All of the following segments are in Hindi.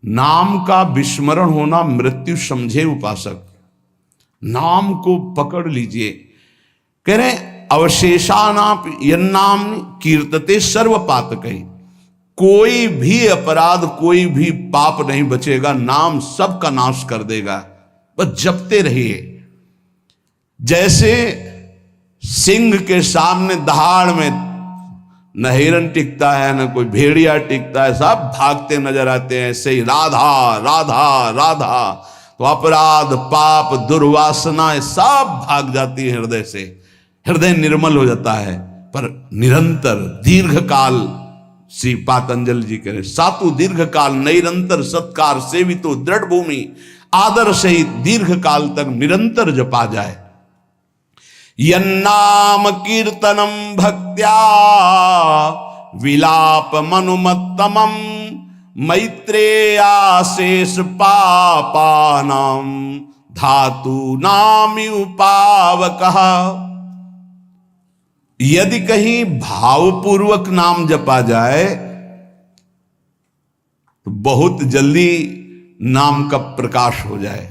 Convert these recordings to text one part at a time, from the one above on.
नाम का विस्मरण होना मृत्यु समझे उपासक। नाम को पकड़ लीजिए। कह रहे अवशेषानाप यन्नाम कीर्तते सर्व पातकै, कोई भी अपराध कोई भी पाप नहीं बचेगा, नाम सबका नाश कर देगा। बस जपते रहिए। जैसे सिंह के सामने दहाड़ में न हिरन टिकता है न कोई भेड़िया टिकता है, सब भागते नजर आते हैं। ऐसे ही राधा राधा राधा, तो अपराध पाप दुर्वासनाएं सब भाग जाती है हृदय से, हृदय निर्मल हो जाता है। पर निरंतर दीर्घ काल, श्री पातंजल जी कह रहे सातु दीर्घ काल निरंतर सत्कार सेवितो दृढ़ भूमि, आदर सहित दीर्घ काल तक निरंतर जपा जाए। यन्नाम कीर्तनम भक्त्या विलाप मनुमत्तमम, मैत्रेयाशेष पापानाम धातु नामि उपावकः। यदि कहीं भावपूर्वक नाम जपा जाए तो बहुत जल्दी नाम का प्रकाश हो जाए।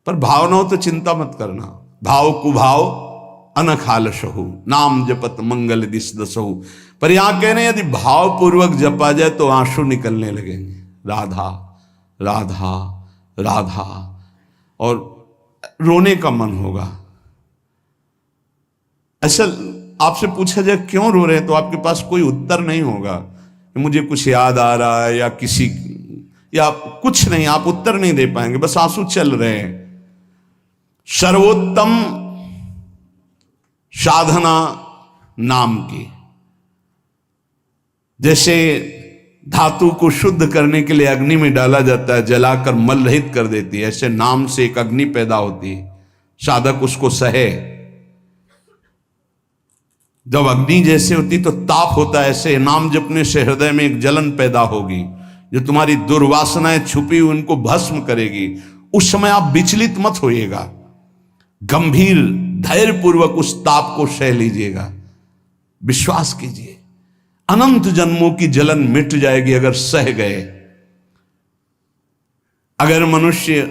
पर भाव न हो तो चिंता मत करना। भाव कुभाव अनखालसहु, नाम जपत मंगल दिस दसहु। पर यहां कह रहे हैं यदि भावपूर्वक जपा जाए तो आंसू निकलने लगेंगे, राधा राधा राधा, और रोने का मन होगा। ऐसा आपसे पूछा जाए क्यों रो रहे हैं तो आपके पास कोई उत्तर नहीं होगा। मुझे कुछ याद आ रहा है या किसी, या कुछ नहीं, आप उत्तर नहीं दे पाएंगे, बस आंसू चल रहे हैं। सर्वोत्तम साधना नाम की, जैसे धातु को शुद्ध करने के लिए अग्नि में डाला जाता है, जलाकर मल रहित कर देती है, ऐसे नाम से एक अग्नि पैदा होती है, साधक उसको सहे। जब अग्नि जैसे होती तो ताप होता है, ऐसे नाम जपने से हृदय में एक जलन पैदा होगी जो तुम्हारी दुर्वासनाएं छुपी हुई उनको भस्म करेगी। उस समय आप विचलित मत होइएगा, गंभीर धैर्यपूर्वक उस ताप को सह लीजिएगा। विश्वास कीजिए अनंत जन्मों की जलन मिट जाएगी अगर सह गए। अगर मनुष्य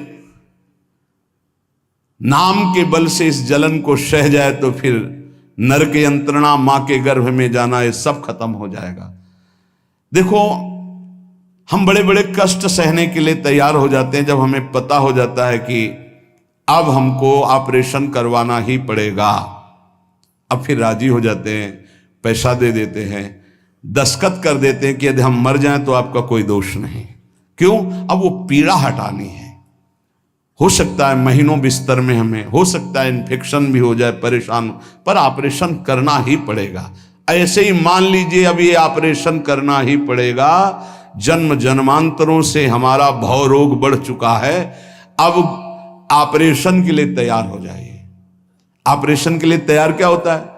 नाम के बल से इस जलन को सह जाए तो फिर नरक यंत्रणा, मां के गर्भ में जाना, ये सब खत्म हो जाएगा। देखो हम बड़े बड़े कष्ट सहने के लिए तैयार हो जाते हैं जब हमें पता हो जाता है कि अब हमको ऑपरेशन करवाना ही पड़ेगा। अब फिर राजी हो जाते हैं, पैसा दे देते हैं, दस्तखत कर देते हैं कि यदि हम मर जाएं तो आपका कोई दोष नहीं। क्यों? अब वो पीड़ा हटानी है। हो सकता है महीनों बिस्तर में हमें, हो सकता है इन्फेक्शन भी हो जाए, परेशान, पर ऑपरेशन करना ही पड़ेगा। ऐसे ही मान लीजिए अब ये ऑपरेशन करना ही पड़ेगा। जन्म जन्मांतरों से हमारा भव रोग बढ़ चुका है, अब ऑपरेशन के लिए तैयार हो जाइए। ऑपरेशन के लिए तैयार क्या होता है?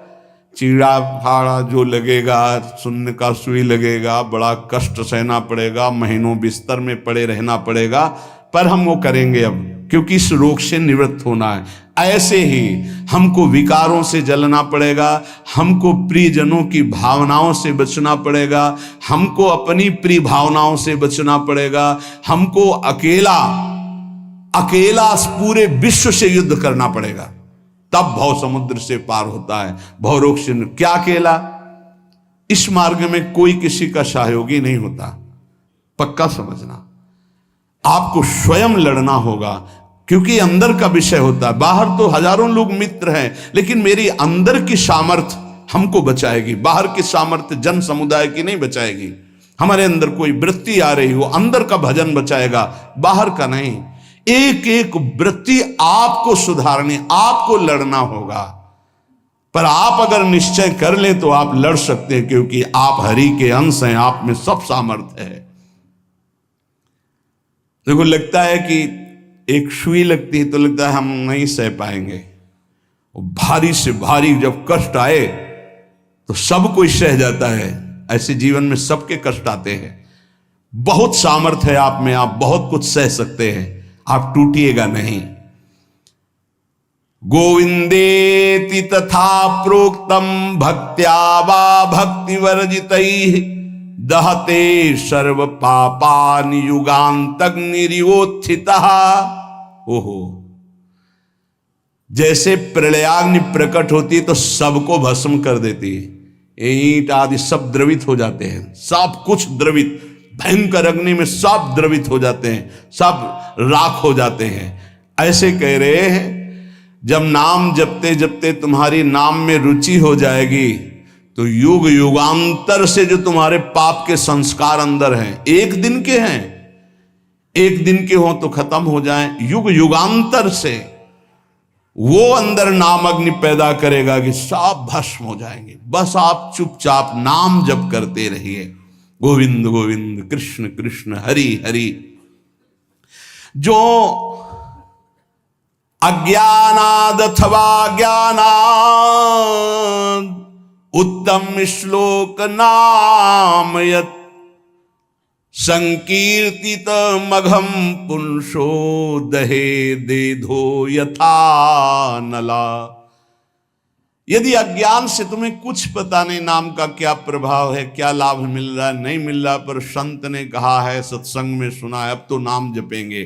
चीड़ा फाड़ा जो लगेगा, सुन्न का सुई लगेगा, बड़ा कष्ट सहना पड़ेगा, महीनों बिस्तर में पड़े रहना पड़ेगा, पर हम वो करेंगे अब, क्योंकि इस रोग से निवृत्त होना है। ऐसे ही हमको विकारों से जलना पड़ेगा, हमको प्रियजनों की भावनाओं से बचना पड़ेगा, हमको अपनी प्रिय भावनाओं से बचना पड़ेगा, हमको अकेला पूरे विश्व से युद्ध करना पड़ेगा, तब भव समुद्र से पार होता है। भव रोग से क्या अकेला? इस मार्ग में कोई किसी का सहयोगी नहीं होता, पक्का समझना। आपको स्वयं लड़ना होगा, क्योंकि अंदर का विषय होता है। बाहर तो हजारों लोग मित्र हैं, लेकिन मेरी अंदर की सामर्थ्य हमको बचाएगी। बाहर की सामर्थ्य जन समुदाय की नहीं बचाएगी। हमारे अंदर कोई वृत्ति आ रही हो, अंदर का भजन बचाएगा, बाहर का नहीं। एक एक वृत्ति आपको सुधारनी, आपको लड़ना होगा। पर आप अगर निश्चय कर ले तो आप लड़ सकते हैं, क्योंकि आप हरि के अंश हैं, आप में सब सामर्थ्य है। देखो लगता है कि एक सुई लगती है तो लगता है हम नहीं सह पाएंगे, भारी से भारी जब कष्ट आए तो सब कोई सह जाता है। ऐसे जीवन में सबके कष्ट आते हैं। बहुत सामर्थ्य है आप में, आप बहुत कुछ सह सकते हैं, आप टूटिएगा नहीं। गोविंदेति तथा प्रोक्तम भक्त्या वा भक्ति वर्जितैः दहते सर्व पापानि युगांतग्निरिवोत्थितः। ओहो, जैसे प्रलयाग्नि प्रकट होती है तो सबको भस्म कर देती है, ईंट आदि सब द्रवित हो जाते हैं, सब कुछ द्रवित, भयंकर अग्नि में सब द्रवित हो जाते हैं, सब राख हो जाते हैं। ऐसे कह रहे हैं जब नाम जपते जपते तुम्हारी नाम में रुचि हो जाएगी तो युग युगांतर से जो तुम्हारे पाप के संस्कार अंदर हैं, एक दिन के हैं, एक दिन के हो तो खत्म हो जाएं, युग युगांतर से वो अंदर नाम अग्नि पैदा करेगा कि सब भस्म हो जाएंगे। बस आप चुपचाप नाम जप करते रहिए, गोविंद गोविंद कृष्ण कृष्ण हरि हरि। जो अज्ञानाद अथवा ज्ञानाद उत्तम श्लोक नाम यत् संकीर्तित मघम पुंसो दहे देधो यथा नला। यदि अज्ञान से तुम्हें कुछ पता नहीं नाम का क्या प्रभाव है, क्या लाभ मिल रहा है, नहीं मिल रहा, पर संत ने कहा है, सत्संग में सुना है, अब तो नाम जपेंगे।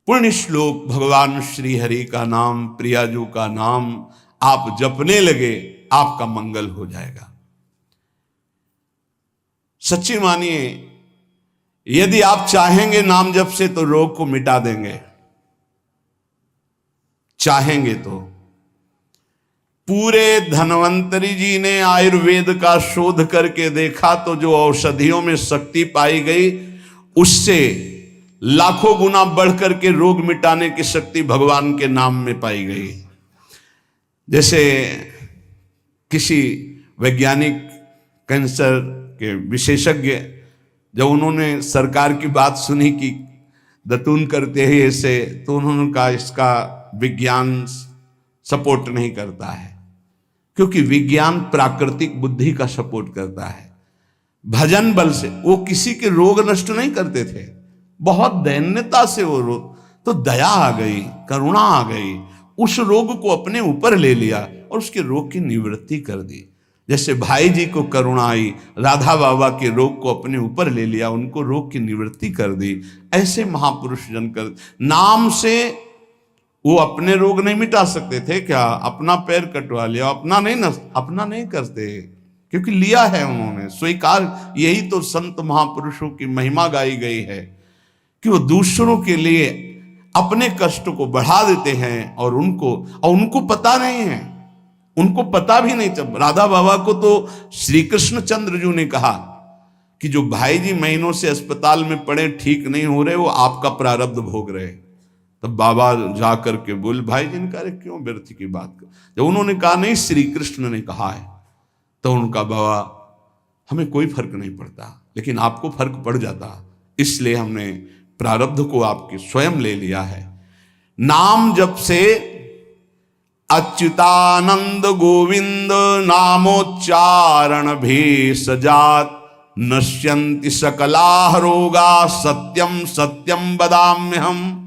पुण्य श्लोक भगवान श्री हरि का नाम, प्रियाजू का नाम आप जपने लगे, आपका मंगल हो जाएगा। सच्ची मानिए, यदि आप चाहेंगे नाम जप से तो रोग को मिटा देंगे, चाहेंगे तो। पूरे धन्वंतरी जी ने आयुर्वेद का शोध करके देखा तो जो औषधियों में शक्ति पाई गई उससे लाखों गुना बढ़ करके रोग मिटाने की शक्ति भगवान के नाम में पाई गई। जैसे किसी वैज्ञानिक कैंसर के विशेषज्ञ, जब उन्होंने सरकार की बात सुनी कि दतून करते हैं ऐसे, तो उन्होंने कहा इसका विज्ञान सपोर्ट नहीं करता है, क्योंकि विज्ञान प्राकृतिक बुद्धि का सपोर्ट करता है। भजन बल से वो किसी के रोग नष्ट नहीं करते थे, बहुत दैन्यता से वो रोग, तो दया आ गई, करुणा आ गई, उस रोग को अपने ऊपर ले लिया और उसके रोग की निवृत्ति कर दी। जैसे भाई जी को करुणा आई, राधा बाबा के रोग को अपने ऊपर ले लिया, उनको रोग की निवृत्ति कर दी। ऐसे महापुरुष जन कर, नाम से वो अपने रोग नहीं मिटा सकते थे क्या? अपना पैर कटवा लिया, अपना नहीं करते, क्योंकि लिया है उन्होंने, स्वीकार। यही तो संत महापुरुषों की महिमा गाई गई है कि वो दूसरों के लिए अपने कष्ट को बढ़ा देते हैं और उनको पता नहीं है, उनको पता भी नहीं चल। राधा बाबा को तो श्री कृष्ण चंद्र जी ने कहा कि जो भाई जी महीनों से अस्पताल में पड़े, ठीक नहीं हो रहे, वो आपका प्रारब्ध भोग रहे। तब बाबा जा करके बोले, भाई जी ने कहा क्यों व्यर्थ की बात कर। जब उन्होंने कहा नहीं श्री कृष्ण ने कहा है, तो उनका बाबा हमें कोई फर्क नहीं पड़ता, लेकिन आपको फर्क पड़ जाता, इसलिए हमने प्रारब्ध को आपके स्वयं ले लिया है। नाम जप से अच्युतानंद गोविंद नामोच्चारण भेषजात नश्यन्ति सकला रोगा सत्यम सत्यम वदाम्यहम्।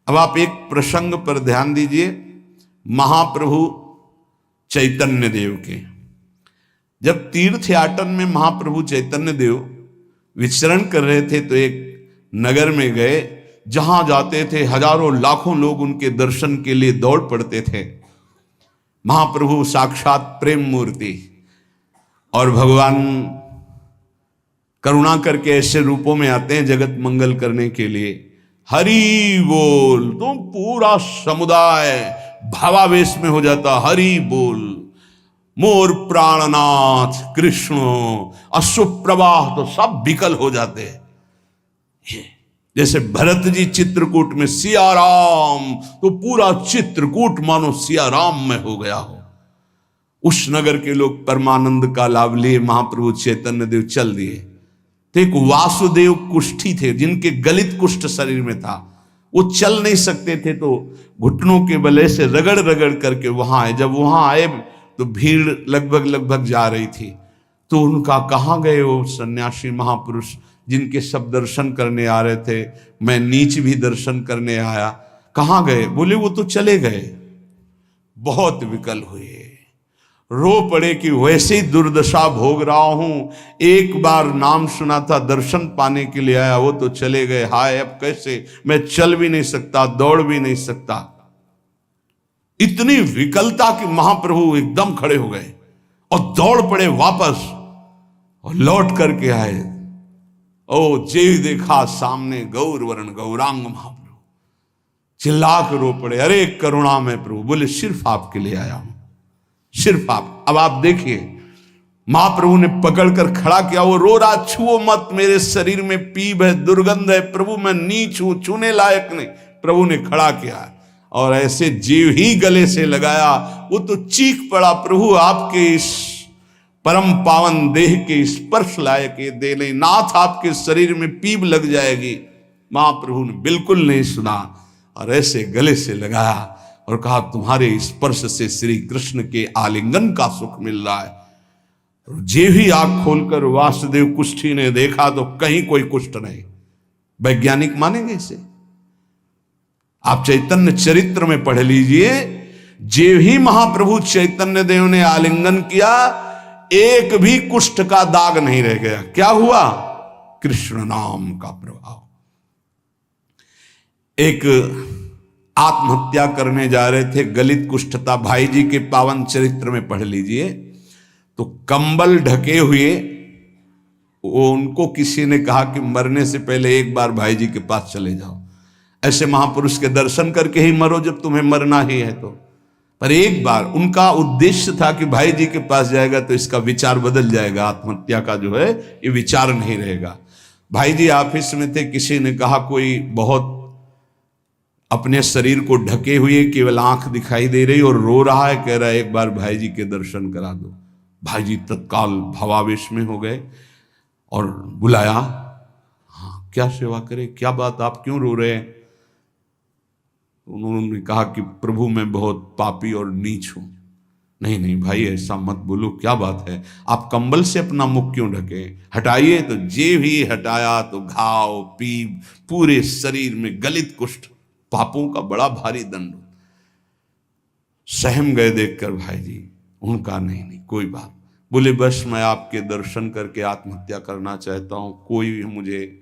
अब आप एक प्रसंग पर ध्यान दीजिए, महाप्रभु चैतन्य देव के, जब तीर्थ याटन में महाप्रभु चैतन्य देव विचरण कर रहे थे तो एक नगर में गए, जहां जाते थे हजारों लाखों लोग उनके दर्शन के लिए दौड़ पड़ते थे। महाप्रभु साक्षात प्रेम मूर्ति, और भगवान करुणा करके ऐसे रूपों में आते हैं जगत मंगल करने के लिए। हरि बोल, तो पूरा समुदाय भावावेश में हो जाता, हरि बोल। मोर प्राणनाथ कृष्ण, अश्रुप्रवाह तो सब विकल हो जाते। जैसे भरत जी चित्रकूट में सिया राम, तो पूरा चित्रकूट मानो सिया राम में हो गया हो। उस नगर के लोग परमानंद का लाभ लिए, महाप्रभु चैतन्य देव चल दिए। तो एक वासुदेव कुष्ठी थे, जिनके गलित कुष्ठ शरीर में था, वो चल नहीं सकते थे, तो घुटनों के बले से रगड़ रगड़ करके वहां आए। जब वहां आए तो भीड़ लगभग जा रही थी, तो उनका कहाँ गए वो सन्यासी महापुरुष जिनके सब दर्शन करने आ रहे थे, मैं नीच भी दर्शन करने आया, कहाँ गए? बोले वो तो चले गए। बहुत विकल हुए, रो पड़े कि वैसे ही दुर्दशा भोग रहा हूं, एक बार नाम सुना था, दर्शन पाने के लिए आया, वो तो चले गए, हाय अब कैसे, मैं चल भी नहीं सकता, दौड़ भी नहीं सकता। इतनी विकलता कि महाप्रभु एकदम खड़े हो गए और दौड़ पड़े वापस और लौट करके आए। ओ जेव देखा सामने गौर वर्ण गौरांग महाप्रभु, चिल्ला कर रो पड़े, अरे करुणा में प्रभु। बोले सिर्फ आपके लिए आया हूं, सिर्फ आप। अब आप देखिए, महाप्रभु ने पकड़कर खड़ा किया, वो रो रहा, छुओ मत, मेरे शरीर में पीप है, दुर्गंध है, प्रभु मैं नीच हूं, छूने लायक नहीं। प्रभु ने खड़ा किया और ऐसे जीव ही गले से लगाया, वो तो चीख पड़ा, प्रभु आपके इस परम पावन देह के स्पर्श लायक ये दे नहीं, नाथ आपके शरीर में पीप लग जाएगी। महाप्रभु ने बिल्कुल नहीं सुना और ऐसे गले से लगाया और कहा, तुम्हारे स्पर्श से श्री कृष्ण के आलिंगन का सुख मिल रहा है। जे भी आंख खोलकर वासुदेव कुष्ठी ने देखा तो कहीं कोई कुष्ठ नहीं। वैज्ञानिक मानेंगे इसे? आप चैतन्य चरित्र में पढ़ लीजिए, जे भी महाप्रभु चैतन्य देव ने आलिंगन किया, एक भी कुष्ठ का दाग नहीं रह गया। क्या हुआ? कृष्ण नाम का प्रभाव। एक आत्महत्या करने जा रहे थे, गलित कुष्ठ था, भाई जी के पावन चरित्र में पढ़ लीजिए, तो कंबल ढके हुए वो उनको किसी ने कहा कि मरने से पहले एक बार भाई जी के पास चले जाओ, ऐसे महापुरुष के दर्शन करके ही मरो जब तुम्हें मरना ही है तो। पर एक बार उनका उद्देश्य था कि भाई जी के पास जाएगा तो इसका विचार बदल जाएगा, आत्महत्या का जो है ये विचार नहीं रहेगा। भाई जी ऑफिस में थे, किसी ने कहा कोई बहुत अपने शरीर को ढके हुए केवल आंख दिखाई दे रही और रो रहा है, कह रहा है एक बार भाई जी के दर्शन करा दो। भाई जी तत्काल भावावेश में हो गए और बुलाया, हाँ क्या सेवा करे, क्या बात, आप क्यों रो रहे हैं? उन्होंने कहा कि प्रभु मैं बहुत पापी और नीच हूं। नहीं नहीं भाई ऐसा मत बोलो, क्या बात है, आप कंबल से अपना मुख क्यों ढके, हटाइए। तो जे भी हटाया तो घाव पीप पूरे शरीर में, गलित कुष्ठ, पापों का बड़ा भारी दंड। सहम गए देखकर भाई जी। उनका नहीं नहीं कोई बात। बोले बस मैं आपके दर्शन करके आत्महत्या करना चाहता हूं, कोई मुझे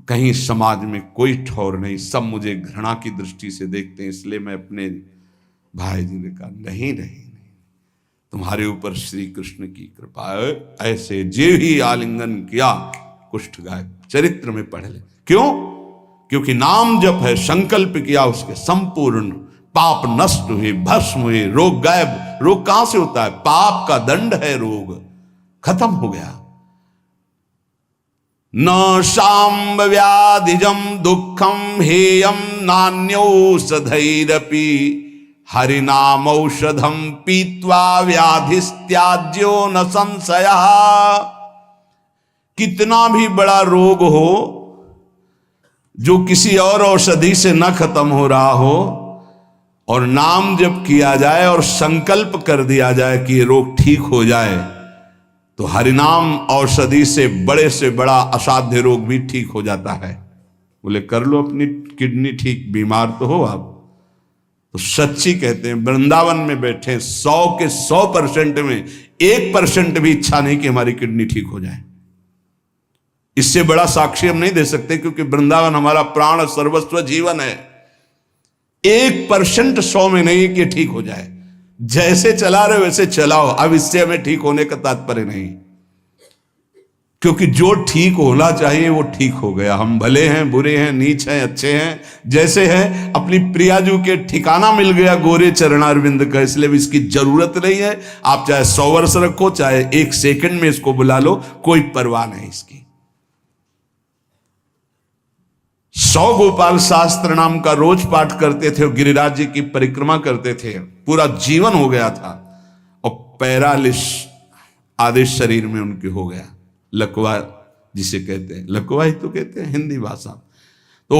कहीं समाज में कोई ठौर नहीं, सब मुझे घृणा की दृष्टि से देखते हैं, इसलिए मैं अपने। भाई जी ने कहा नहीं नहीं नहीं, तुम्हारे ऊपर श्री कृष्ण की कृपा है। ऐसे जे ही आलिंगन किया कुष्ठ गायब। चरित्र में पढ़ ले। क्यों? क्योंकि नाम जप है, संकल्प किया, उसके संपूर्ण पाप नष्ट हुए, भस्म हुए, रोग गायब। रोग कहां से होता है? पाप का दंड है रोग, खत्म हो गया। न शाम्ब व्याधिजम दुखम हेयम नान्यौषधैरपि हरिनाम औषधम पीत्वा व्याधिस्त्याज्यो न संशयः। कितना भी बड़ा रोग हो जो किसी और औषधि से न खत्म हो रहा हो और नाम जब किया जाए और संकल्प कर दिया जाए कि ये रोग ठीक हो जाए, तो हरिनाम औषधि से बड़ा असाध्य रोग भी ठीक हो जाता है। बोले कर लो अपनी किडनी ठीक, बीमार तो हो आप। तो सच्ची कहते हैं, वृंदावन में बैठे 100 के 100% में 1% भी इच्छा नहीं कि हमारी किडनी ठीक हो जाए। इससे बड़ा साक्षी हम नहीं दे सकते, क्योंकि वृंदावन हमारा प्राण सर्वस्व जीवन है। 1% 100 में नहीं कि ठीक हो जाए। जैसे चला रहे वैसे चलाओ, अब इससे हमें ठीक होने का तात्पर्य नहीं, क्योंकि जो ठीक होना चाहिए वो ठीक हो गया। हम भले हैं, बुरे हैं, नीच हैं, अच्छे हैं, जैसे हैं, अपनी प्रियाजू के ठिकाना मिल गया गोरे चरणारविंद का, इसलिए भी इसकी जरूरत नहीं है। आप चाहे 100 वर्ष रखो, चाहे 1 सेकंड में इसको बुला लो, कोई परवाह नहीं इसकी। 100 गोपाल शास्त्र नाम का रोज पाठ करते थे, गिरिराज जी की परिक्रमा करते थे, पूरा जीवन हो गया था और पैरालिस आधे शरीर में उनके हो गया। लकवा जिसे कहते हैं, लकवा ही तो कहते हैं हिंदी भाषा। तो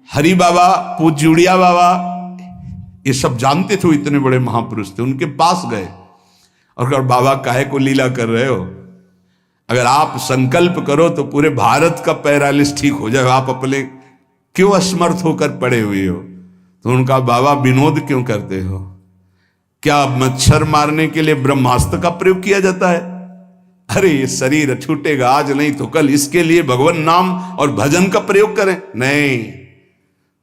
हरि बाबा, पूज्य उड़िया बाबा, ये सब जानते थे, इतने बड़े महापुरुष थे। उनके पास गए और कहा बाबा काहे को लीला कर रहे हो, अगर आप संकल्प करो तो पूरे भारत का पैरालिस ठीक हो जाए, आप अपने क्यों असमर्थ होकर पड़े हुए हो? तो उनका बाबा विनोद क्यों करते हो? क्या मच्छर मारने के लिए ब्रह्मास्त्र का प्रयोग किया जाता है? अरे ये शरीर छूटेगा आज नहीं तो कल, इसके लिए भगवान नाम और भजन का प्रयोग करें? नहीं।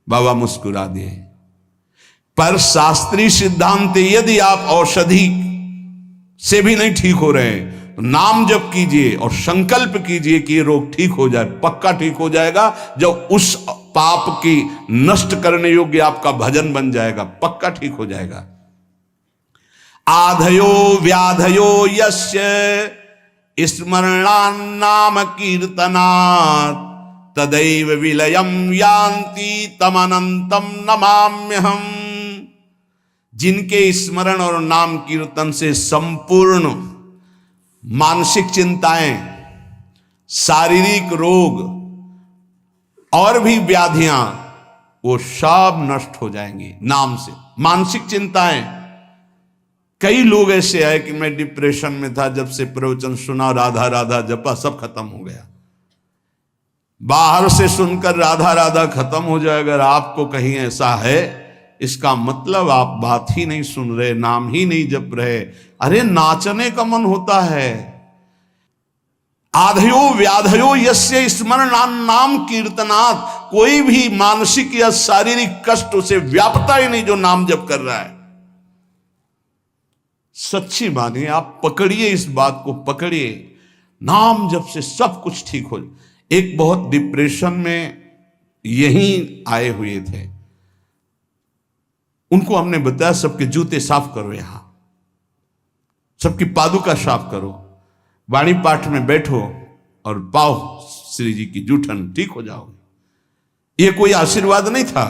बाबा मुस्कुरा दिए। पर शास्त्रीय सिद्धांत, यदि आप औषधि से भी नहीं ठीक हो रहे हैं तो नाम जप कीजिए और संकल्प कीजिए कि ये रोग ठीक हो जाए। पक्का ठीक हो जाएगा जब उस पाप की नष्ट करने योग्य आपका भजन बन जाएगा, पक्का ठीक हो जाएगा। आधयो व्याधयो यस्य स्मरणान्नाम कीर्तनात् तदैव विलयम यान्ति तमनंतम नमाम्यहम्। जिनके स्मरण और नाम कीर्तन से संपूर्ण मानसिक चिंताएं, शारीरिक रोग और भी व्याधियां वो सब नष्ट हो जाएंगी नाम से। मानसिक चिंताएं, कई लोग ऐसे आए कि मैं डिप्रेशन में था, जब से प्रवचन सुना राधा राधा जपा सब खत्म हो गया। बाहर से सुनकर राधा राधा खत्म हो जाए, अगर आपको कहीं ऐसा है इसका मतलब आप बात ही नहीं सुन रहे, नाम ही नहीं जप रहे। अरे नाचने का मन होता है। आधयो व्याधयो यस्य स्मरणान्नाम कीर्तनात्, कोई भी मानसिक या शारीरिक कष्ट उसे व्यापता ही नहीं जो नाम जप कर रहा है। सच्ची मानिए, आप पकड़िए इस बात को, पकड़िए। नाम जप से सब कुछ ठीक हो। एक बहुत डिप्रेशन में यहीं आए हुए थे, उनको हमने बताया सबके जूते साफ करो, यहां सबकी पादुका साफ करो, वाणी पाठ में बैठो और पाओ श्री जी की जूठन, ठीक हो जाओगे। ये कोई आशीर्वाद नहीं था,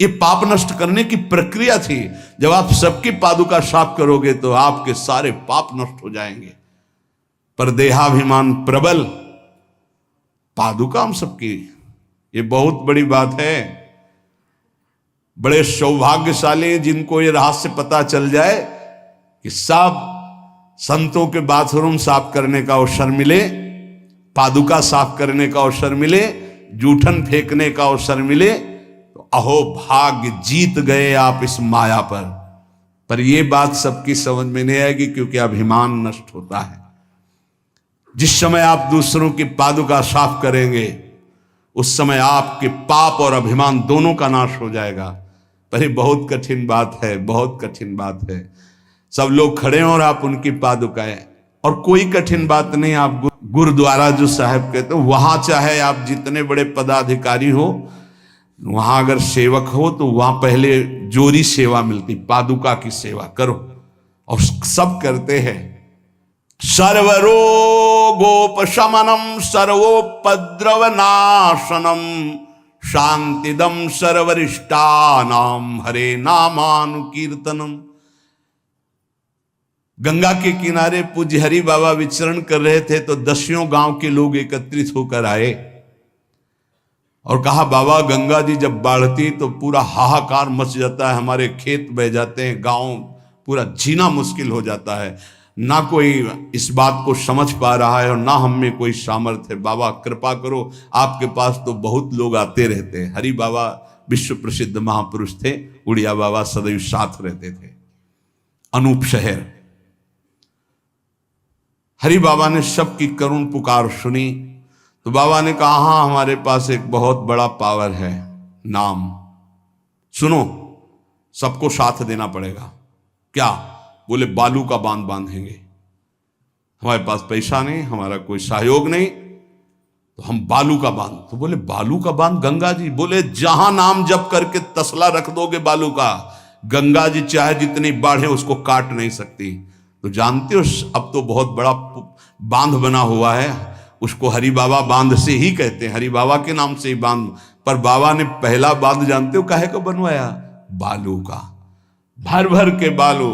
ये पाप नष्ट करने की प्रक्रिया थी। जब आप सबकी पादुका साफ करोगे तो आपके सारे पाप नष्ट हो जाएंगे। पर देहाभिमान प्रबल, पादुका हम सबकी, ये बहुत बड़ी बात है। बड़े सौभाग्यशाली जिनको ये रहस्य पता चल जाए कि सब संतों के बाथरूम साफ करने का अवसर मिले, पादुका साफ करने का अवसर मिले, जूठन फेंकने का अवसर मिले, तो अहो भाग्य, जीत गए आप इस माया पर यह बात सबकी समझ में नहीं आएगी, क्योंकि अभिमान नष्ट होता है। जिस समय आप दूसरों की पादुका साफ करेंगे उस समय आपके पाप और अभिमान दोनों का नाश हो जाएगा। पर ये बहुत कठिन बात है, बहुत कठिन बात है। सब लोग खड़े हैं और आप उनकी पादुकाएं, और कोई कठिन बात नहीं। आप गुरुद्वारा जो साहब कहते हो, वहां चाहे आप जितने बड़े पदाधिकारी हो, वहां अगर सेवक हो तो वहां पहले जोरी सेवा मिलती, पादुका की सेवा करो, और सब करते हैं। सर्वरोगोपशमनम सर्वोपद्रव नाशनम शांतिदम सर्वरिष्टानाम हरे नामानुकीर्तनम। गंगा के किनारे पूज्य हरि बाबा विचरण कर रहे थे तो 10 गांव के लोग एकत्रित होकर आए और कहा, बाबा गंगा जी जब बढ़ती तो पूरा हाहाकार मच जाता है, हमारे खेत बह जाते हैं, गांव पूरा जीना मुश्किल हो जाता है। ना कोई इस बात को समझ पा रहा है और ना हम में कोई सामर्थ्य है। बाबा कृपा करो, आपके पास तो बहुत लोग आते रहते हैं। हरि बाबा विश्व प्रसिद्ध महापुरुष थे, उड़िया बाबा सदैव साथ रहते थे। अनूप शहर, हरि बाबा ने सबकी करुण पुकार सुनी तो बाबा ने कहा, हाँ हमारे पास एक बहुत बड़ा पावर है, नाम। सुनो, सबको साथ देना पड़ेगा। क्या? बोले बालू का बांध बांधेंगे। हमारे पास पैसा नहीं, हमारा कोई सहयोग नहीं, तो हम बालू का बांध। तो बोले बालू का बांध गंगा जी? बोले जहां नाम जप करके तसला रख दोगे बालू का, गंगा जी चाहे जितनी बाढ़े उसको काट नहीं सकती। तो जानते हो अब तो बहुत बड़ा बांध बना हुआ है, उसको हरि बाबा बांध से ही कहते हैं, हरि बाबा के नाम से ही बांध। पर बाबा ने पहला बांध जानते हो काहे को बनवाया? बालू का। भर भर के बालू,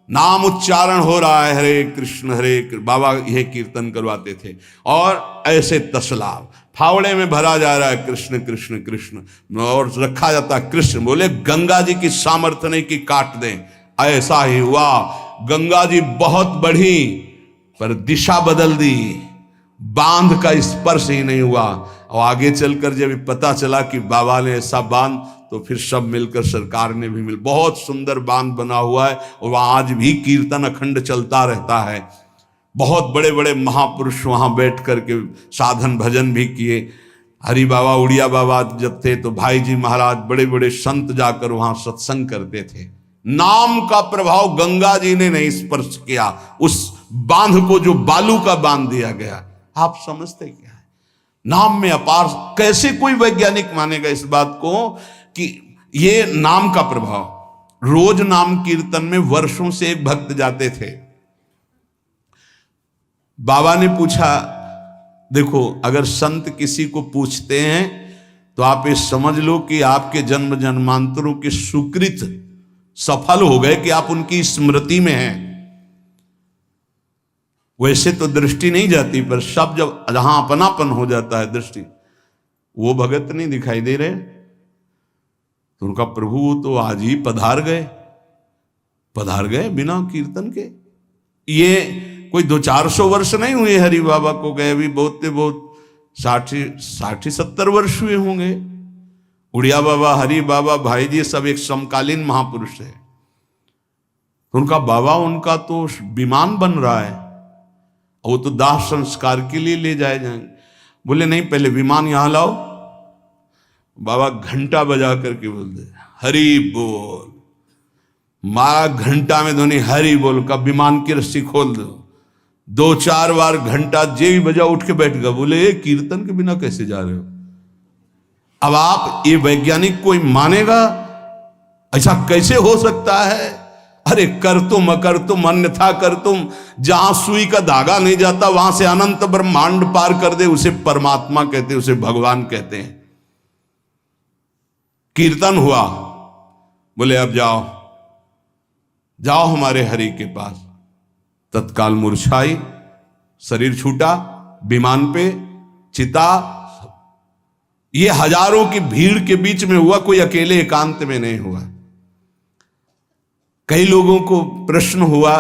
नाम उच्चारण हो रहा है, हरे कृष्ण हरे कृष्ण, बाबा यह कीर्तन करवाते थे। और ऐसे तसला फावड़े में भरा जा रहा है, कृष्ण कृष्ण कृष्ण, और रखा जाता कृष्ण। बोले गंगा जी की सामर्थ्य नहीं कि काट दें। ऐसा ही हुआ, गंगा जी बहुत बढ़ी पर दिशा बदल दी, बांध का स्पर्श ही नहीं हुआ। और आगे चलकर जब पता चला कि बाबा ने ऐसा बांध, तो फिर सब मिलकर सरकार ने भी मिल, बहुत सुंदर बांध बना हुआ है और वहाँ आज भी कीर्तन अखंड चलता रहता है। बहुत बड़े बड़े महापुरुष वहाँ बैठ करके साधन भजन भी किए। हरि बाबा उड़िया बाबा जब थे तो भाई जी महाराज बड़े बड़े संत जाकर वहाँ सत्संग करते थे। नाम का प्रभाव गंगा जी ने नहीं स्पर्श किया उस बांध को, जो बालू का बांध दिया गया। आप समझते क्या है? नाम में अपार। कैसे कोई वैज्ञानिक मानेगा इस बात को कि ये नाम का प्रभाव। रोज नाम कीर्तन में वर्षों से एक भक्त जाते थे। बाबा ने पूछा, देखो अगर संत किसी को पूछते हैं तो आप ये समझ लो कि आपके जन्म जन्मांतरों के सुकृत सफल हो गए कि आप उनकी स्मृति में हैं। वैसे तो दृष्टि नहीं जाती, पर सब जब जहां अपनापन हो जाता है दृष्टि, वो भगत नहीं दिखाई दे रहे तो उनका प्रभु तो आज ही पधार गए बिना कीर्तन के। ये कोई 200-400 वर्ष नहीं हुए हरि बाबा को गए, भी बहुत 60-70 वर्ष हुए होंगे। उड़िया बाबा, हरि बाबा, भाई जी सब एक समकालीन महापुरुष है। उनका बाबा, उनका तो विमान बन रहा है, वो तो दाह संस्कार के लिए ले जाए जाएंगे। बोले नहीं, पहले विमान यहां लाओ। बाबा घंटा बजा करके बोलते हरि बोल। मारा घंटा में ध्वनि हरि बोल का, विमान की रस्सी खोल दो। 2-4 बार घंटा जे भी बजा उठ के बैठ गया। बोले ये कीर्तन के बिना कैसे जा रहे हो? अब आप ये वैज्ञानिक कोई मानेगा? ऐसा कैसे हो सकता है? अरे कर तुम अकर तुम अन्यथा कर तुम, जहां सुई का धागा नहीं जाता वहां से अनंत ब्रह्मांड पार कर दे, उसे परमात्मा कहते हैं, उसे भगवान कहते हैं। कीर्तन हुआ, बोले अब जाओ हमारे हरि के पास। तत्काल मूर्छाई, शरीर छूटा, विमान पे चिता। ये हजारों की भीड़ के बीच में हुआ, कोई अकेले एकांत में नहीं हुआ। कई लोगों को प्रश्न हुआ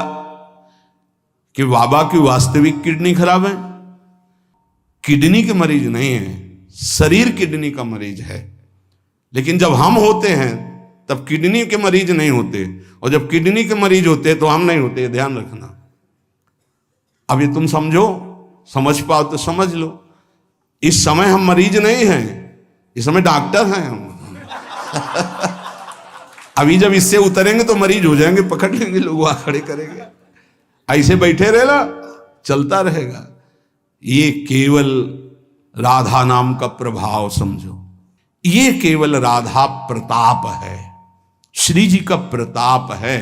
कि बाबा की वास्तविक किडनी खराब है। किडनी के मरीज नहीं है, शरीर किडनी का मरीज है। लेकिन जब हम होते हैं तब किडनी के मरीज नहीं होते, और जब किडनी के मरीज होते तो हम नहीं होते। ध्यान रखना। अब ये तुम समझो, समझ पाओ तो समझ लो। इस समय हम मरीज नहीं हैं, इस समय डॉक्टर हैं हम। अभी जब इससे उतरेंगे तो मरीज हो जाएंगे, पकड़ लेंगे लोग, वहां खड़े करेंगे। ऐसे बैठे रहना, चलता रहेगा। ये केवल राधा नाम का प्रभाव समझो। ये केवल राधा प्रताप है, श्री जी का प्रताप है,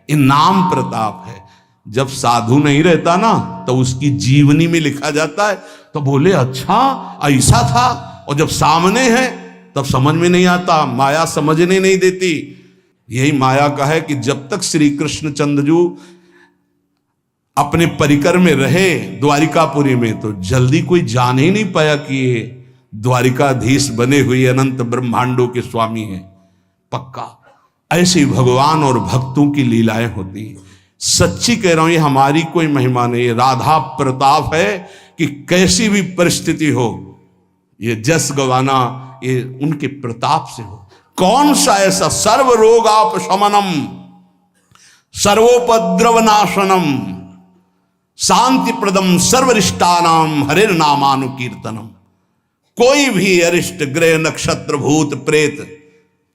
ये नाम प्रताप है। जब साधु नहीं रहता ना तो उसकी जीवनी में लिखा जाता है तो बोले अच्छा ऐसा था, और जब सामने है तब समझ में नहीं आता, माया समझने नहीं देती। यही माया का है कि जब तक श्री कृष्ण चंद्रजू अपने परिकर में रहे द्वारिकापुरी में, तो जल्दी कोई जान ही नहीं पाया कि ये द्वारिकाधीश बने हुए अनंत ब्रह्मांडों के स्वामी हैं। पक्का ऐसे ही भगवान और भक्तों की लीलाएं होती हैं। सच्ची कह रहा हूं, ये हमारी कोई महिमा नहीं, ये राधा प्रताप है कि कैसी भी परिस्थिति हो, ये जस गवाना ये उनके प्रताप से हो। कौन सा ऐसा सर्व रोगापशमनम सर्वोपद्रव नाशनम शांति प्रदम सर्वरिष्टानाम हरिर नामानुकीर्तनम। कोई भी अरिष्ट ग्रह नक्षत्र भूत प्रेत,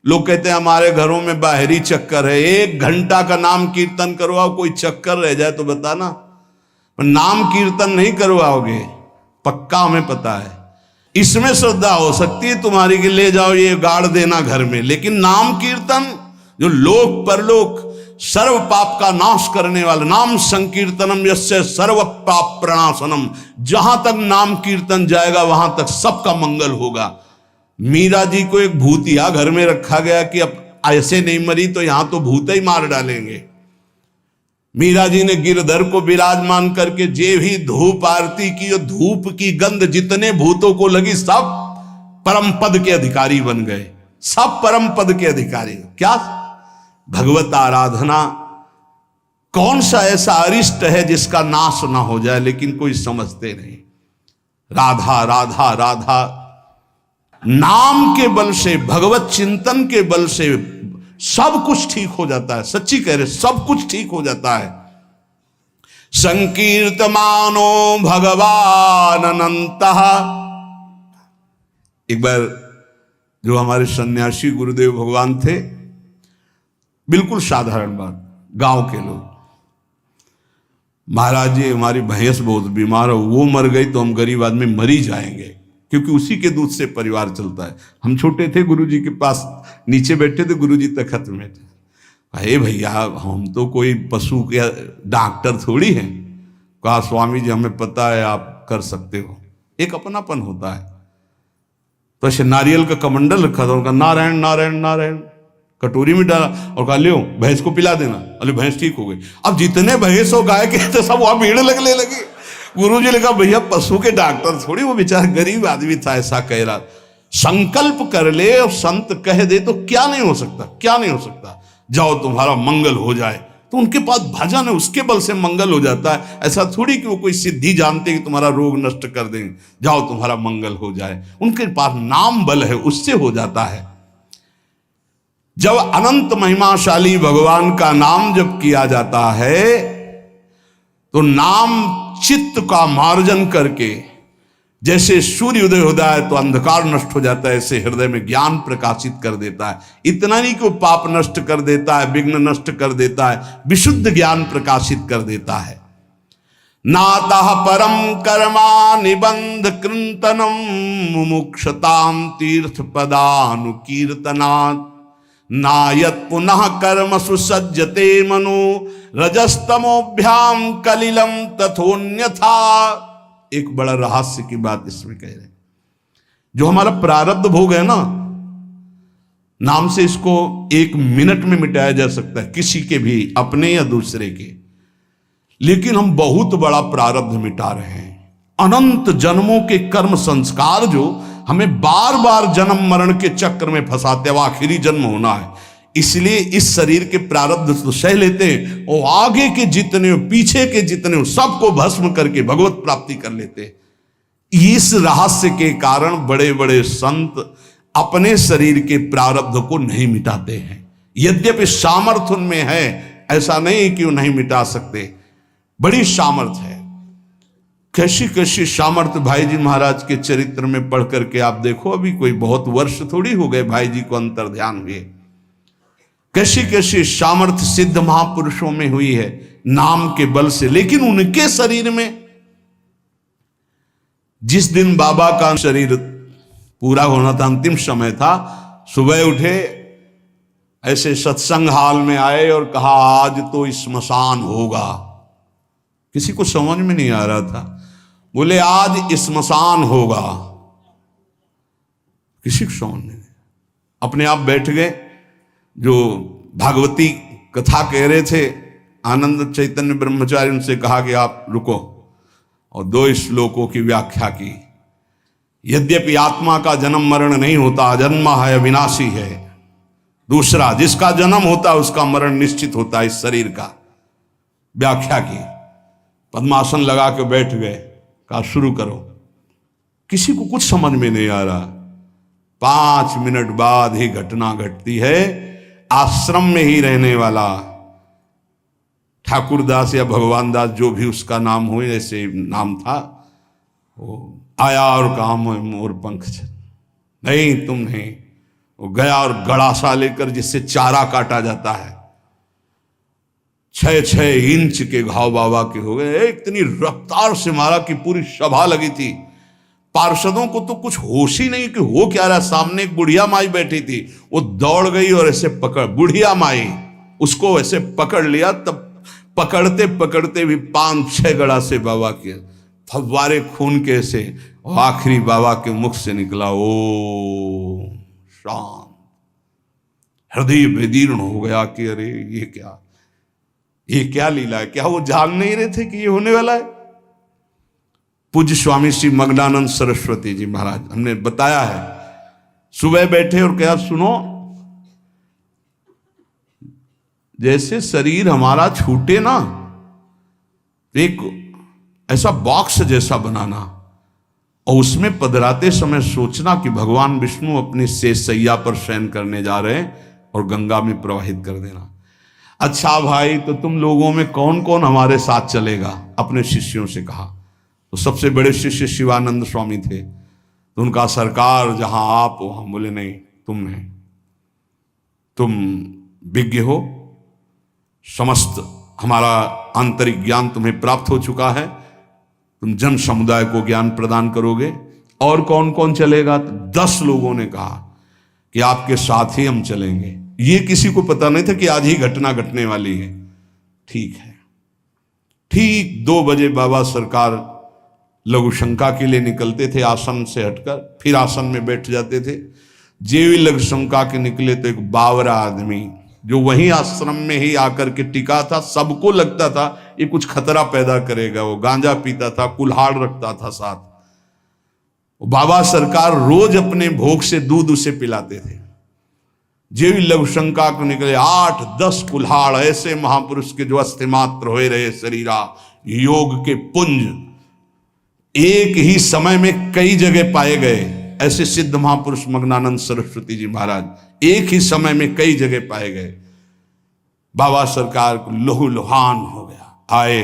लोग कहते हैं हमारे घरों में बाहरी चक्कर है, 1 घंटा का नाम कीर्तन करवाओ, कोई चक्कर रह जाए तो बताना। नाम कीर्तन नहीं करवाओगे, पक्का हमें पता है। इसमें श्रद्धा हो सकती है तुम्हारी कि ले जाओ ये गाड़ देना घर में, लेकिन नाम कीर्तन जो लोक परलोक सर्व पाप का नाश करने वाला, नाम संकीर्तनम यस्य सर्व पाप प्रणाशनम, जहां तक नाम कीर्तन जाएगा वहां तक सबका मंगल होगा। मीरा जी को एक भूतिया घर में रखा गया कि अब ऐसे नहीं मरी तो यहां तो भूत ही मार डालेंगे। मीरा जी ने गिरधर को विराजमान करके जे भी धूप आरती की, धूप की गंध जितने भूतों को लगी सब परम पद के अधिकारी बन गए, सब परम पद के अधिकारी। क्या भगवत आराधना, कौन सा ऐसा अरिष्ट है जिसका नाश ना हो जाए, लेकिन कोई समझते नहीं। राधा राधा राधा, नाम के बल से, भगवत चिंतन के बल से सब कुछ ठीक हो जाता है। सच्ची कह रहे, सब कुछ ठीक हो जाता है। संकीर्तमानो भगवान अनंतः। एक बार जो हमारे सन्यासी गुरुदेव भगवान थे, बिल्कुल साधारण बात, गांव के लोग, महाराज जी हमारी भैंस बहुत बीमार हो, वो मर गई तो हम गरीब आदमी मर ही जाएंगे, क्योंकि उसी के दूध से परिवार चलता है। हम छोटे थे, गुरुजी के पास नीचे बैठे थे, गुरुजी तखत में थे। अरे भैया हम तो कोई पशु के डॉक्टर थोड़ी हैं। कहा स्वामी जी हमें पता है आप कर सकते हो। एक अपनापन होता है। तो ऐसे नारियल का कमंडल रखा था, उनका नारायण नारायण नारायण कटोरी में डाला और कहा लियो भैंस को पिला देना। अरे भैंस ठीक हो गई। अब जितने भैंस हो गाय के थे सब वहां भीड़ लगने लगी। गुरु जी ने कहा भैया पशु के डॉक्टर थोड़ी, वो बेचारा गरीब आदमी था, ऐसा कह रहा। संकल्प कर ले और संत कह दे तो क्या नहीं हो सकता, क्या नहीं हो सकता। जाओ तुम्हारा मंगल हो जाए, तो उनके पास भजन है, उसके बल से मंगल हो जाता है। ऐसा थोड़ी कि वो कोई सिद्धि जानते कि तुम्हारा रोग नष्ट कर देंगे, जाओ तुम्हारा मंगल हो जाए। उनके पास नाम बल है, उससे हो जाता है। जब अनंत महिमाशाली भगवान का नाम जब किया जाता है तो नाम चित्त का मार्जन करके, जैसे सूर्य उदय होता है तो अंधकार नष्ट हो जाता है, ऐसे हृदय में ज्ञान प्रकाशित कर देता है। इतना नहीं कि वो पाप नष्ट कर देता है, विघ्न नष्ट कर देता है, विशुद्ध ज्ञान प्रकाशित कर देता है। नातः परम कर्मा निबंध कृंतनम मुमुक्षताम तीर्थ पदानुकीर्तनात् नायत पुनः कर्म सुसज्जते मनो रजस्तमोभ्याम कलिलम तथोन्यथा। एक बड़ा रहस्य की बात इसमें कह रहे हैं। जो हमारा प्रारब्ध भोग है ना, नाम से इसको 1 मिनट में मिटाया जा सकता है, किसी के भी, अपने या दूसरे के। लेकिन हम बहुत बड़ा प्रारब्ध मिटा रहे हैं। अनंत जन्मों के कर्म संस्कार जो हमें बार बार जन्म मरण के चक्र में फंसाते, अब आखिरी जन्म होना है, इसलिए इस शरीर के प्रारब्ध तो सह लेते हैं और आगे के जितने पीछे के जितने सबको भस्म करके भगवत प्राप्ति कर लेते हैं। इस रहस्य के कारण बड़े बड़े संत अपने शरीर के प्रारब्ध को नहीं मिटाते हैं। यद्यपि सामर्थ्य उनमें है, ऐसा नहीं कि वो नहीं मिटा सकते, बड़ी सामर्थ्य है। कैसी कैसी सामर्थ्य भाई जी महाराज के चरित्र में पढ़ करके आप देखो। अभी कोई बहुत वर्ष थोड़ी हो गए भाई जी को अंतर ध्यान हुए। कैसी कैसी सामर्थ्य सिद्ध महापुरुषों में हुई है नाम के बल से। लेकिन उनके शरीर में, जिस दिन बाबा का शरीर पूरा होना था, अंतिम समय था, सुबह उठे, ऐसे सत्संग हाल में आए और कहा आज तो स्मशान होगा। किसी को समझ में नहीं आ रहा था। बोले आज स्मशान होगा, किसी को समझ नहीं। अपने आप बैठ गए। जो भागवती कथा कह रहे थे आनंद चैतन्य ब्रह्मचारी, उनसे कहा कि आप रुको, और 2 श्लोकों की व्याख्या की। यद्यपि आत्मा का जन्म मरण नहीं होता, अजन्मा है, अविनाशी है। दूसरा, जिसका जन्म होता है उसका मरण निश्चित होता है, इस शरीर का। व्याख्या की। पद्मासन लगा के बैठ गए, कहा शुरू करो। किसी को कुछ समझ में नहीं आ रहा। 5 मिनट बाद ही घटना घटती है। आश्रम में ही रहने वाला ठाकुरदास या भगवान दास, जो भी उसका नाम हो, ऐसे नाम था, वो आया और कहा मोर पंख नहीं, तुम नहीं। वो गया और गड़ासा लेकर, जिससे चारा काटा जाता है, 6-6 इंच के घाव बाबा के हो गए। इतनी रफ्तार से मारा कि पूरी सभा लगी थी। पार्षदों को तो कुछ होश ही नहीं कि हो क्या रहा। सामने एक बुढ़िया माई बैठी थी, वो दौड़ गई और ऐसे पकड़, बुढ़िया माई उसको ऐसे पकड़ लिया। तब पकड़ते पकड़ते भी 5-6 गड़ा से बाबा के फव्वारे खून के से, और आखिरी बाबा के मुख से निकला ओ शांत। हृदय विदीर्ण हो गया कि अरे ये क्या लीला है। क्या वो जान नहीं रहे थे कि ये होने वाला है। पूज्य स्वामी श्री मग्नानंद सरस्वती जी महाराज, हमने बताया है, सुबह बैठे और कहा सुनो, जैसे शरीर हमारा छूटे ना, एक ऐसा बॉक्स जैसा बनाना और उसमें पधराते समय सोचना कि भगवान विष्णु अपनी शेष सैया पर शयन करने जा रहे हैं और गंगा में प्रवाहित कर देना। अच्छा भाई, तो तुम लोगों में कौन कौन हमारे साथ चलेगा? अपने शिष्यों से कहा। तो सबसे बड़े शिष्य शिवानंद स्वामी थे। तो उनका सरकार जहां आप हो, हम बोले नहीं, तुम नहीं, तुम विज्ञ हो, समस्त हमारा आंतरिक ज्ञान तुम्हें प्राप्त हो चुका है, तुम जन समुदाय को ज्ञान प्रदान करोगे। और कौन कौन चलेगा? तो 10 लोगों ने कहा कि आपके साथ ही हम चलेंगे। ये किसी को पता नहीं था कि आज ही घटना घटने वाली है। ठीक है। ठीक 2 बजे बाबा सरकार लघु शंका के लिए निकलते थे, आसन से हटकर फिर आसन में बैठ जाते थे। जेवी लघु शंका के निकले तो एक बावरा आदमी जो वहीं आश्रम में ही आकर के टिका था, सबको लगता था ये कुछ खतरा पैदा करेगा। वो गांजा पीता था, कुल्हाड़ रखता था साथ। बाबा सरकार रोज अपने भोग से दूध उसे पिलाते थे। जेवी लघु शंका को निकले 8-10 कुल्हाड़ ऐसे महापुरुष के जो अस्थि मात्र होए रहे शरीरा, योग के पुंज एक ही समय में कई जगह पाए गए। ऐसे सिद्ध महापुरुष मग्नानंद सरस्वती जी महाराज एक ही समय में कई जगह पाए गए। बाबा सरकार को लहू लुहान हो गया। आए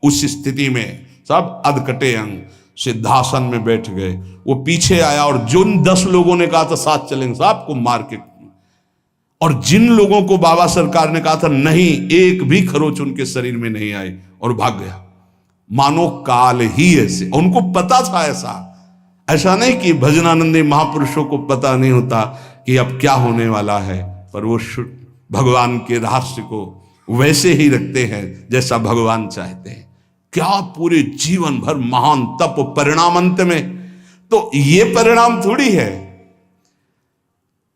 उस स्थिति में सब अधकटे अंग सिद्धासन में बैठ गए। वो पीछे आया और जिन 10 लोगों ने कहा था साथ चलेंगे, सबको मार के, और जिन लोगों को बाबा सरकार ने कहा था नहीं, एक भी खरोच उनके शरीर में नहीं आई और भाग गया। मानो काल ही ऐसे, उनको पता था। ऐसा नहीं कि भजनानंदी महापुरुषों को पता नहीं होता कि अब क्या होने वाला है, पर वो भगवान के रहस्य को वैसे ही रखते हैं जैसा भगवान चाहते हैं। क्या पूरे जीवन भर महान तप, परिणाम अंत में तो ये परिणाम थोड़ी है।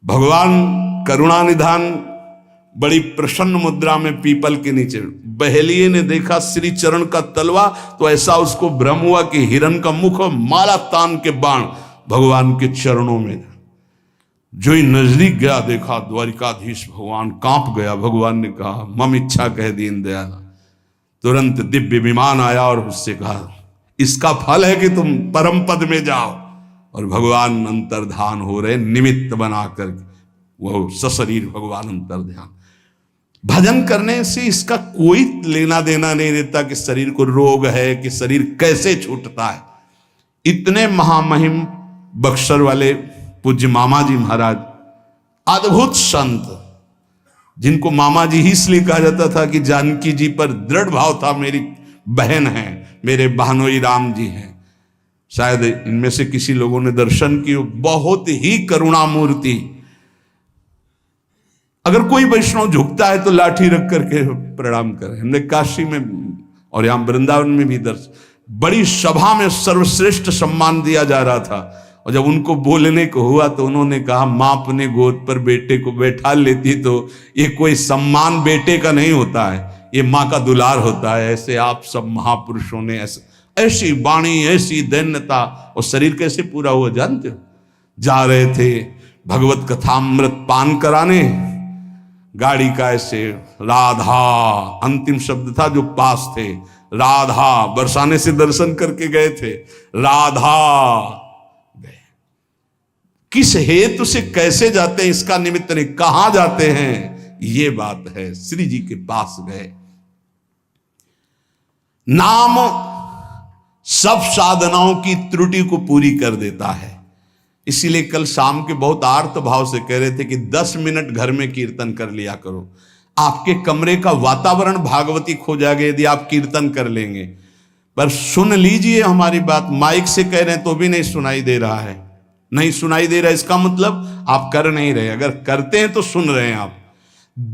भगवान करुणा निधान बड़ी प्रसन्न मुद्रा में पीपल के नीचे, बहेलिए ने देखा श्री चरण का तलवा तो ऐसा उसको भ्रम हुआ कि हिरण का मुख और माला तान के बाण भगवान के चरणों में। जो ही नजदीक गया देखा द्वारिकाधीश भगवान कांप गया। भगवान ने कहा मम इच्छा कह दीन दयाल। तुरंत दिव्य विमान आया और उससे कहा इसका फल है कि तुम परम पद में जाओ। और भगवान अंतर्धान हो रहे, निमित्त बनाकर वो सशरीर भगवान अंतर्ध्यान। भजन करने से इसका कोई लेना देना नहीं रहता कि शरीर को रोग है, कि शरीर कैसे छूटता है। इतने महामहिम बक्सर वाले पूज्य मामा जी महाराज, अद्भुत संत, जिनको मामा जी ही इसलिए कहा जाता था कि जानकी जी पर दृढ़ भाव था, मेरी बहन है, मेरे बहनोई राम जी हैं। शायद इनमें से किसी लोगों ने दर्शन किए, बहुत ही करुणा मूर्ति। अगर कोई वैष्णव झुकता है तो लाठी रख करके प्रणाम करें। हमने काशी में और यहां वृंदावन में भी बड़ी सभा में सर्वश्रेष्ठ सम्मान दिया जा रहा था, और जब उनको बोलने को हुआ तो उन्होंने कहा मां अपने गोद पर बेटे को बैठा लेती तो ये कोई सम्मान बेटे का नहीं होता है, ये मां का दुलार होता है। ऐसे आप सब महापुरुषों ने ऐसी वाणी, ऐसी दैन्यता, और शरीर कैसे पूरा हुआ जानते हो? जा रहे थे भगवत कथामृत पान कराने, गाड़ी का ऐसे राधा अंतिम शब्द था जो पास थे, राधा बरसाने से दर्शन करके गए थे, राधा गए। किस हेतु से कैसे जाते हैं इसका निमित्त नहीं, कहां जाते हैं ये बात है। श्री जी के पास गए। नाम सब साधनाओं की त्रुटि को पूरी कर देता है। इसीलिए कल शाम के बहुत आर्त भाव से कह रहे थे कि 10 मिनट घर में कीर्तन कर लिया करो। आपके कमरे का वातावरण भागवती खो जाएगा यदि आप कीर्तन कर लेंगे। पर सुन लीजिए हमारी बात, माइक से कह रहे हैं तो भी नहीं सुनाई दे रहा है, नहीं सुनाई दे रहा है, इसका मतलब आप कर नहीं रहे। अगर करते हैं तो सुन रहे हैं आप।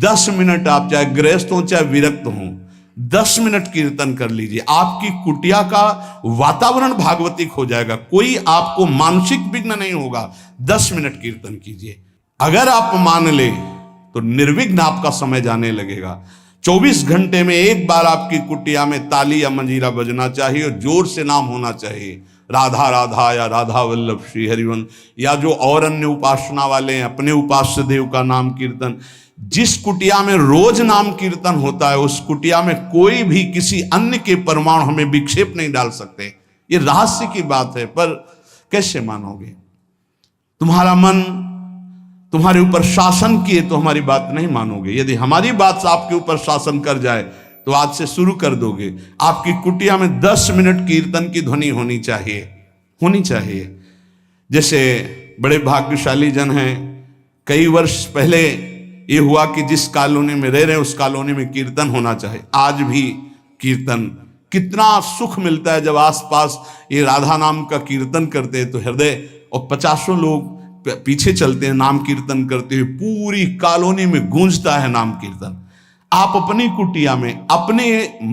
10 मिनट आप चाहे गृहस्थ हो चाहे विरक्त हो, 10 मिनट कीर्तन कर लीजिए, आपकी कुटिया का वातावरण भागवतिक हो जाएगा, कोई आपको मानसिक विघ्न नहीं होगा। 10 मिनट कीर्तन कीजिए, अगर आप मान ले तो निर्विघ्न आपका समय जाने लगेगा। 24 घंटे में एक बार आपकी कुटिया में ताली या मंजीरा बजना चाहिए और जोर से नाम होना चाहिए, राधा राधा या राधा वल्लभ श्री हरिवंश, या जो और अन्य उपासना वाले हैं अपने उपास्य देव का नाम कीर्तन। जिस कुटिया में रोज नाम कीर्तन होता है उस कुटिया में कोई भी किसी अन्य के परमाणु हमें विक्षेप नहीं डाल सकते। ये रहस्य की बात है, पर कैसे मानोगे? तुम्हारा मन तुम्हारे ऊपर शासन किए तो हमारी बात नहीं मानोगे। यदि हमारी बात आपके ऊपर शासन कर जाए तो आज से शुरू कर दोगे। आपकी कुटिया में 10 मिनट कीर्तन की ध्वनि होनी चाहिए। जैसे बड़े भाग्यशाली जन हैं, कई वर्ष पहले ये हुआ कि जिस कॉलोनी में रह रहे हैं उस कॉलोनी में कीर्तन होना चाहिए। आज भी कीर्तन, कितना सुख मिलता है जब आसपास ये राधा नाम का कीर्तन करते हैं तो हृदय, और 50 लोग पीछे चलते हैं नाम कीर्तन करते हुए, पूरी कॉलोनी में गूंजता है नाम कीर्तन। आप अपनी कुटिया में अपने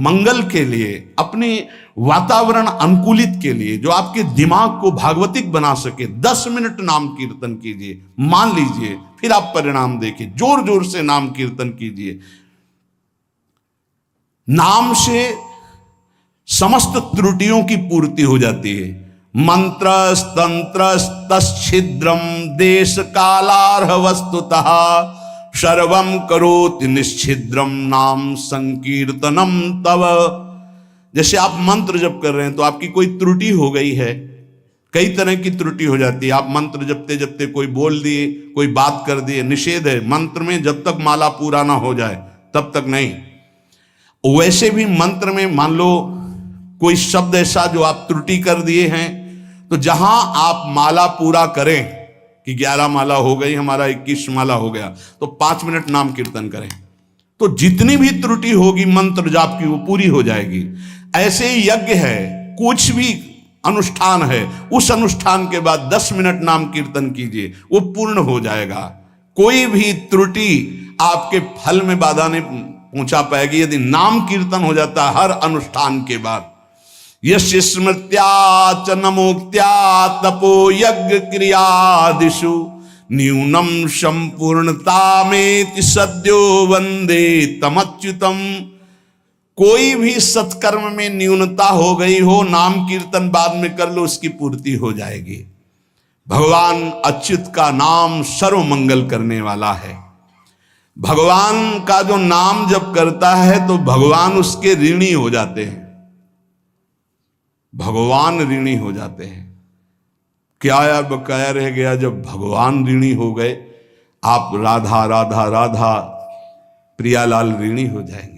मंगल के लिए, अपने वातावरण अनुकूलित के लिए, जो आपके दिमाग को भागवतिक बना सके, 10 मिनट नाम कीर्तन कीजिए, मान लीजिए, फिर आप परिणाम देखिए। जोर जोर से नाम कीर्तन कीजिए। नाम से समस्त त्रुटियों की पूर्ति हो जाती है। मंत्र तंत्र तच्छिद्रम देश कालार्ह वस्तुतः सर्वम करोति निश्चिद्रम नाम संकीर्तनम तव। जैसे आप मंत्र जप कर रहे हैं तो आपकी कोई त्रुटि हो गई है, कई तरह की त्रुटि हो जाती है। आप मंत्र जपते जपते कोई बोल दिए, कोई बात कर दिए, निषेध है मंत्र में, जब तक माला पूरा ना हो जाए तब तक नहीं। वैसे भी मंत्र में मान लो कोई शब्द ऐसा जो आप त्रुटि कर दिए हैं, तो जहां आप माला पूरा करें कि 11 माला हो गई, हमारा 21 माला हो गया, तो 5 मिनट नाम कीर्तन करें, तो जितनी भी त्रुटि होगी मंत्र जाप की वो पूरी हो जाएगी। ऐसे ही यज्ञ है, कुछ भी अनुष्ठान है, उस अनुष्ठान के बाद 10 मिनट नाम कीर्तन कीजिए, वो पूर्ण हो जाएगा। कोई भी त्रुटि आपके फल में बाधा नहीं पहुंचा पाएगी यदि नाम कीर्तन हो जाता है हर अनुष्ठान के बाद। यस्य स्मृत्या च नमोक्त्या तपो यज्ञ क्रियादिषु न्यूनम संपूर्णतामेति सद्यो वंदे तमच्युतम। कोई भी सत्कर्म में न्यूनता हो गई हो, नाम कीर्तन बाद में कर लो, उसकी पूर्ति हो जाएगी। भगवान अच्युत का नाम सर्व मंगल करने वाला है। भगवान का जो नाम जब करता है तो भगवान उसके ऋणी हो जाते हैं, भगवान ऋणी हो जाते हैं। क्या यार बकाया रह गया जब भगवान ऋणी हो गए, आप राधा राधा राधा प्रियालाल ऋणी हो जाएंगे।